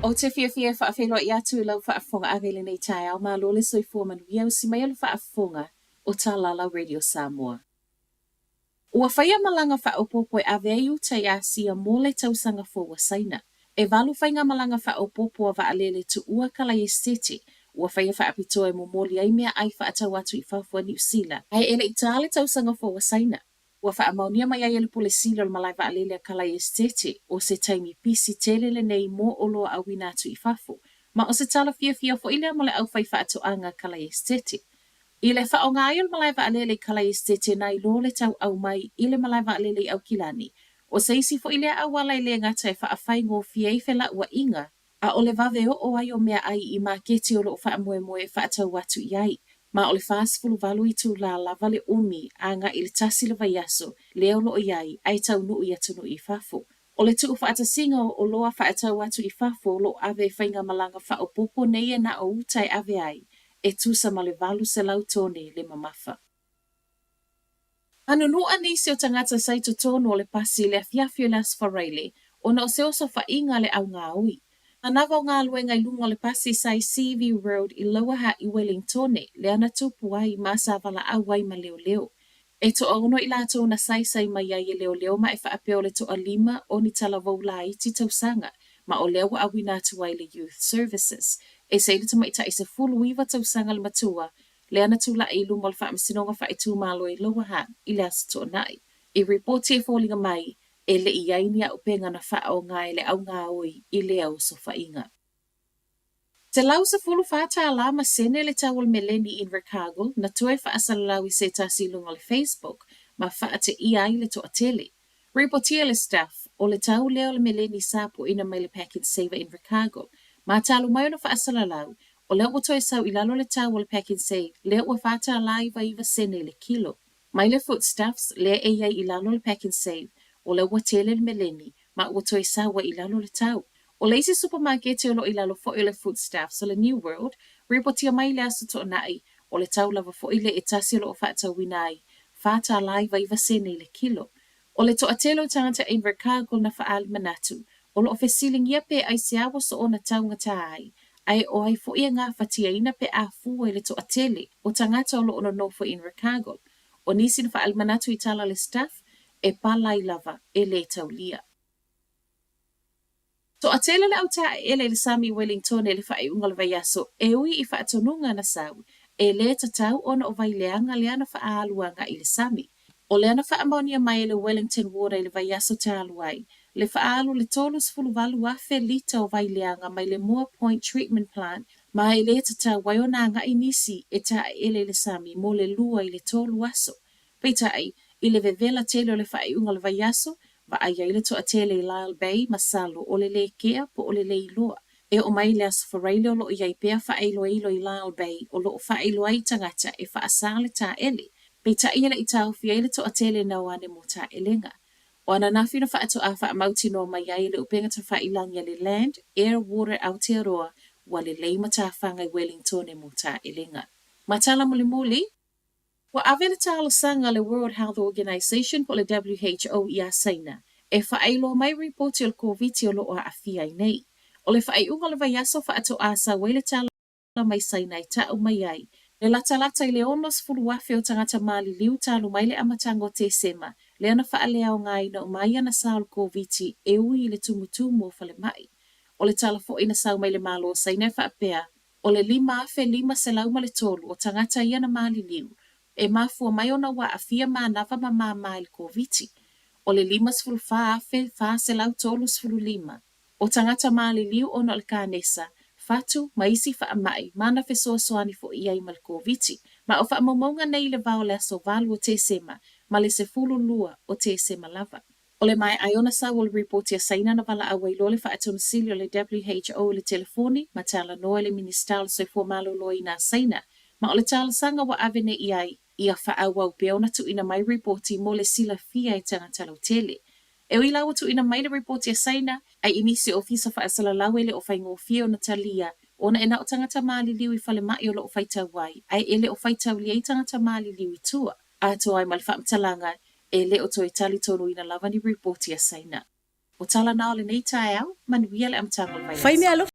O te fia whaafelo I atu I lau whaafonga agele nei tai au mā lole soi fua manuia o si mai alu whaafonga o tā lala Radio Samoa. Ua whaia malanga whaopopo e ave ai uta I asia mō le tausanga fōua saina. E walu whainga malanga whaopopo a waalele tu ua kala I stete. Ua whaia whaapito e momoli ai mea ai whaatau atu I whafua New Zealand. Ai ele I tāle tausanga fōua saina. Ua whaamaunia mai ai ele pole silo le malai waalele a kala I stete o se taimi pisi telele nei mō olo a wina atu I whafu. Ma o se tala fia fo ile mo le au whai whaatoanga kala I stete. I le whaonga ai o le malai waalele kala I stete nai lo le tau au mai I le malai waalele au kilani. O se isi fo ile au wala I le ngata e whaafai ngō fia I whela ua inga. A o le vave o ai o mea ai I maketi o lo whaamoe whaatau atu iai. Ma o le fulu valu I tu la lava le umi a nga I le tasi le vaiaso leo lo iai ai tau nuu I atunu I whafu. O le tuu whaatasinga o loa whaatau atu I whafu lo ave whainga malanga whaopopo nei e na o utai ave ai. E tusa ma le valu se lau tone le mamafa. Anu nua nisi o tangata saito tono o le pasi le afiafio le asfareile o na o se oso whainga le au ngā ui. Anawa o ngā luenga I lunga le pasi sai CV Road I Loaha I Wellingtone le ana tupu ai ma sa wala au ai ma leo leo. E to ono I lato na sai mai ai leo leo ma e whaapeo le to a lima o ni tala waula I ti tausanga ma o leo a wina atu ai le Youth Services. E se ile tama ita I se fulu iwa tausanga le matua le ana tula I lunga le whaamesinonga whaetu malo I Loaha I le asa to nai. I reporti e fōlinga mai e le iainia o penga na wha o ngā le au ngā oi I le au so whainga. Te lau sa fulu whāta alama sene le tawal meleni in Ricardo na tue whaasalalau I se tasi lunga le Facebook ma whaate iai le to a tele. Reportia le staff o le tau leo le meleni sapo ina mai le pack and saver in Ricardo. Ma talu mai o na whaasalalau o leo o toe sau I lalo le tawal pack and save leo o whāta alai iwa sene le kilo. Mai le footstuffs lea e iai I lalo le pack and save o le watele le meleni, ma ua toi sawa I lalo le tau. O le isi supermarkete o lo I lalo fo I le foodstuffs o le New World, ripotia mai le aso to nai, o le tau lava fo I le e tasi o lo o whaata winai, whaata alai iwa sene le kilo. O le to atelo tangata in Ricardo na whaali manatu, o lo o fesiling ia pe ai se awa so o na taunga tai, ai o ai fo ia ngā whatia ina pe a fua I le to atele, o tangata o lo ono nofo in Ricardo. O nisi na whaali manatu I tala le staff, e palai lava e le taulia. So a tele le auta ele le Sami Wellington e le whae unga le vaiaso e ui I whaatonunga na sau e le tatau ona o vai leanga leana whaaluanga I le Sami. O leana whaamonia mai le Wellington Water I le vaiaso te aluai. Le whaalu le tolus fulu valu afe lita o vai leanga mai le Moore Point Treatment Plant mai le tatau waionanga I nisi e ta ele le Sami mo le lua I le tolu aso. Peitai I le vevela tele o le whae unga le vaiaso, va ai ile to a tele I Lyle Bay, Masalo, o le kea po o le iloa. E o mai le asfareile o lo iai pea whaeilo I Lyle Bay, o lo whaeilo ai tangata e whaasale tā ele. Pei ta ile I tau fia ile to a tele na wane mo tā elenga. O ana nafi na whaato a whaamauti no mai ai le upenga ta whailanga le Land, Air, Water, Aotearoa, wa le leima tā whangai Wellington e mo tā elenga. Matala muli. Wa avele talo sanga le World Health Organization po le WHO I saina. E whaeilo mai reporti o le COVID o lo o afia I nei. O le whaeunga le vaiaso whaato asa wele tala mai saina I tau mai ai. Le lata I le onos fulu wafe o tangata mali liu talo mai le amatango te sema. Le ana whaalea o ngai na o mai ana sa o le COVID e ui le tumutumu o fale mai. O le tala fo ina sau mai le malo saina e whaapea. O le 5 se lauma le tolu o tangata iana mali liu. E mafua mai ona wa afia manava ma il COVID. O le 5 afe fa se lau tolu 5. O tangata mali liu ona le kanesa, fatu maisi fa amai, mana fe soani fo iai mal COVID. Ma o fa mamonga nei le vao le aso valu o te sema, ma le se lua o te sema lava. O le mai aiona sa o le reporti a saina na vala awai lo le fa atomasili o le WHO le telefoni, ma tala noa le ministal se fo malo lo ina saina. Ma o le tala sanga wa avene iai, ia whaawau peona tu ina mai reporti mo le sila fia I tangata lau tele. E ui lawa tu ina mai le reporti a saina, ai inisi ofisa whaasala lauele o whaingo fia o Natalia, ona ena o tangata maali liwi fale mai o lo o whaitau wai, ai ele o whaitau li ai tangata maali liwi tua. A to ai mal whaamtalanga, e le o toi tali tonu ina lava ni reporti a saina. O tala na o le nei tae au, manuia le amtanga o le vai Fai aso. mea alofa